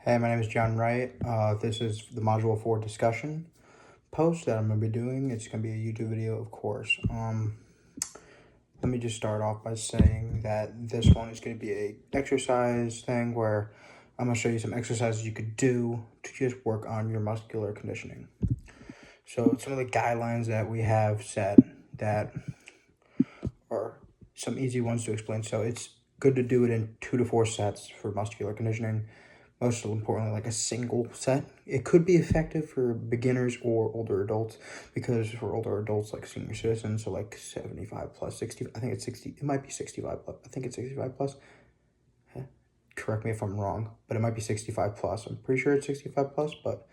Hey, my name is John Wright. This is the Module 4 discussion post that I'm going to be doing. It's going to be a YouTube video, of course. Let me just start off by saying that this one is going to be a exercise thing where I'm going to show you some exercises you could do to just work on your muscular conditioning. So some of the guidelines that we have set that are some easy ones to explain. So it's good to do it in 2 to 4 sets for muscular conditioning. Most importantly, like a single set. It could be effective for beginners or older adults, because for older adults, like senior citizens, so like 75 plus, 60, I think it's 60, it might be 65 plus, I think it's 65 plus. Correct me if I'm wrong, but it might be 65 plus. I'm pretty sure it's 65 plus, but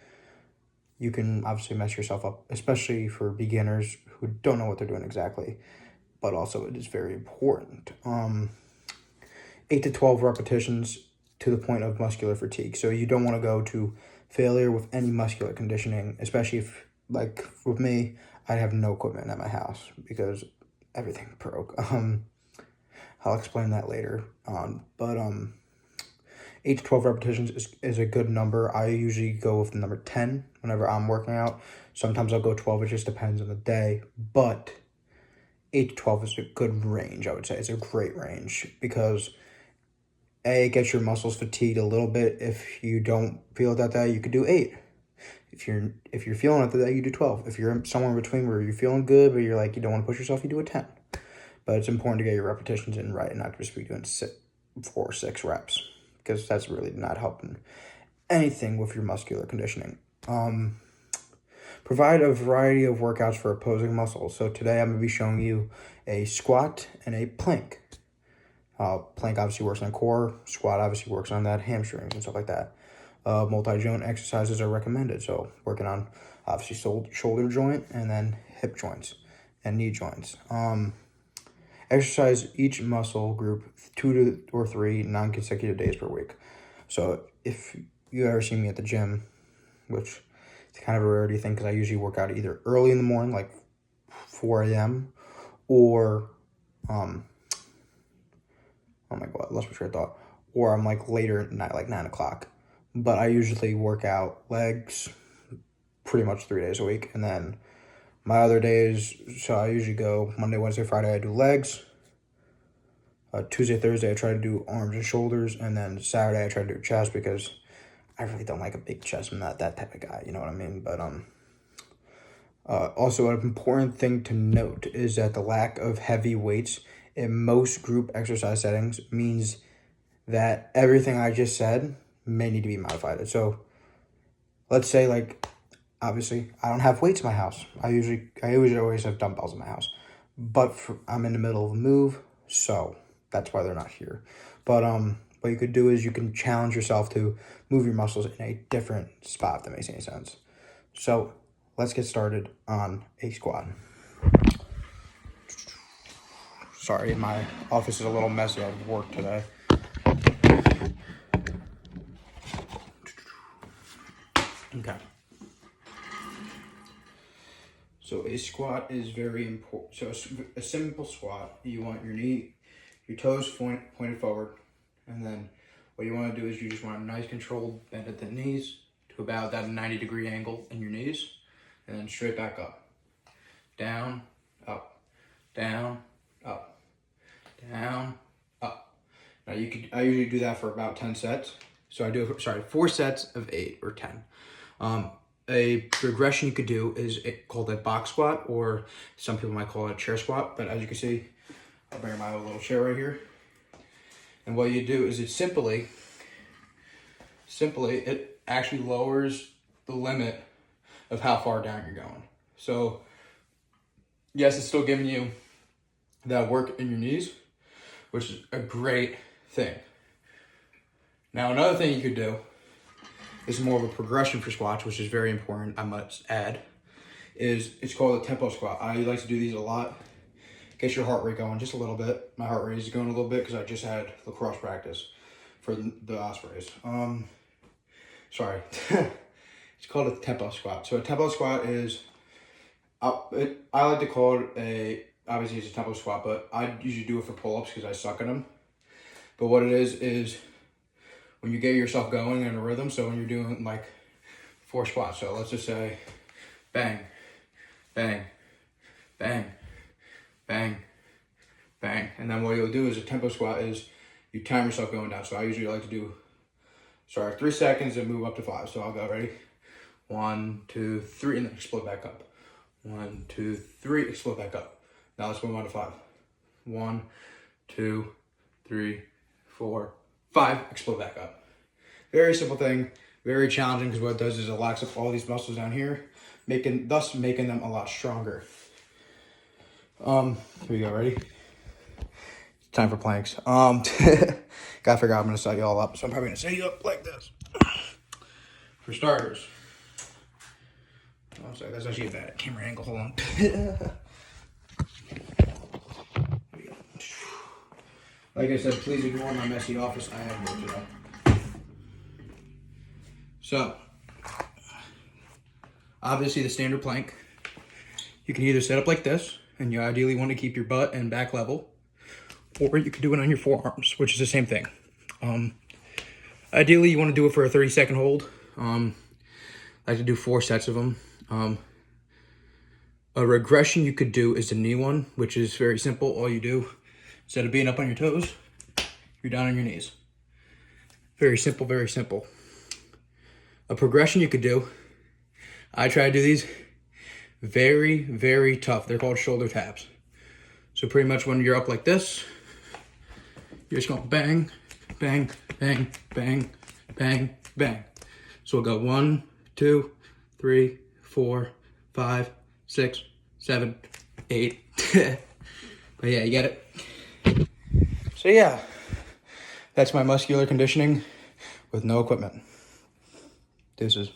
you can obviously mess yourself up, especially for beginners who don't know what they're doing exactly, but also it is very important. 8 to 12 repetitions to the point of muscular fatigue. So you don't want to go to failure with any muscular conditioning, especially if, like with me, I'd have no equipment at my house because everything broke. I'll explain that later on. But 8 to 12 repetitions is a good number. I usually go with the number 10 whenever I'm working out. Sometimes I'll go 12. It just depends on the day. But 8 to 12 is a good range, I would say. It's a great range because it gets your muscles fatigued a little bit. If you don't feel it that day, you could do 8. If you're feeling it that day, you do 12. If you're somewhere in between where you're feeling good, but you're like, you don't want to push yourself, you do a 10. But it's important to get your repetitions in right and not just be doing 4 or 6 reps, because that's really not helping anything with your muscular conditioning. Provide a variety of workouts for opposing muscles. So today I'm going to be showing you a squat and a plank. Plank obviously works on core. Squat obviously works on that hamstrings and stuff like that. Multi-joint exercises are recommended. So working on obviously shoulder joint and then hip joints and knee joints. Exercise each muscle group 2 or 3 non-consecutive days per week. So if you ever see me at the gym, which is kind of a rarity thing because I usually work out either early in the morning, like 4 a.m., or oh my God, lost my train of thought. Or I'm like later at night, like 9 o'clock. But I usually work out legs pretty much 3 days a week. And then my other days, so I usually go Monday, Wednesday, Friday, I do legs. Tuesday, Thursday, I try to do arms and shoulders. And then Saturday, I try to do chest because I really don't like a big chest. I'm not that type of guy, you know what I mean? But also, an important thing to note is that the lack of heavy weights in most group exercise settings means that everything I just said may need to be modified. So let's say, like, obviously I don't have weights in my house. I usually always have dumbbells in my house, but I'm in the middle of a move, so that's why they're not here. But what you could do is you can challenge yourself to move your muscles in a different spot, if that makes any sense. So let's get started on a squat. Sorry, my office is a little messy. I've worked today. Okay. So a squat is very important. So a simple squat, you want your toes pointed forward, and then what you want to do is you just want a nice controlled bend at the knees to about that 90-degree angle in your knees, and then straight back up, down, up, down, up, down, up. Now I usually do that for about 10 sets. So I do 4 sets of 8 or 10. A progression you could do is called a box squat, or some people might call it a chair squat. But as you can see, I'll bring my little chair right here. And what you do is it simply it actually lowers the limit of how far down you're going. So yes, it's still giving you that work in your knees, which is a great thing. Now, another thing you could do, this is more of a progression for squats, which is very important, I must add, is it's called a tempo squat. I like to do these a lot. Get your heart rate going just a little bit. My heart rate is going a little bit because I just had lacrosse practice for the Ospreys. Sorry. It's called a tempo squat. So a tempo squat is, I like to call it obviously it's a tempo squat, but I usually do it for pull-ups because I suck at them. But what it is when you get yourself going in a rhythm. So when you're doing like 4 squats, so let's just say bang, bang, bang, bang, bang. And then what you'll do is a tempo squat is you time yourself going down. So I usually like to do, start 3 seconds and move up to 5. So I'll go, ready? 1, 2, 3, and then explode back up. 1, 2, 3, explode back up. Now let's move on to 5. 1, 2, 3, 4, 5, explode back up. Very simple thing, very challenging, because what it does is it locks up all these muscles down here, thus making them a lot stronger. Here we go, ready? Time for planks. Gotta figure out I'm gonna set you all up, so I'm probably gonna set you up like this. For starters. Oh, sorry, that's actually a bad camera angle, hold on. Like I said, please ignore my messy office. I have work today. So, obviously the standard plank, you can either set up like this, and you ideally want to keep your butt and back level, or you can do it on your forearms, which is the same thing. Ideally, you want to do it for a 30-second hold. I like to do 4 sets of them. A regression you could do is the knee one, which is very simple. All you do, instead of being up on your toes, you're down on your knees. Very simple, very simple. A progression you could do, I try to do these very, very tough. They're called shoulder taps. So pretty much when you're up like this, you're just going bang, bang, bang, bang, bang, bang. So we'll go 1, 2, 3, 4, 5, 6, 7, 8. But yeah, you get it. So yeah, that's my muscular conditioning with no equipment. Deuces.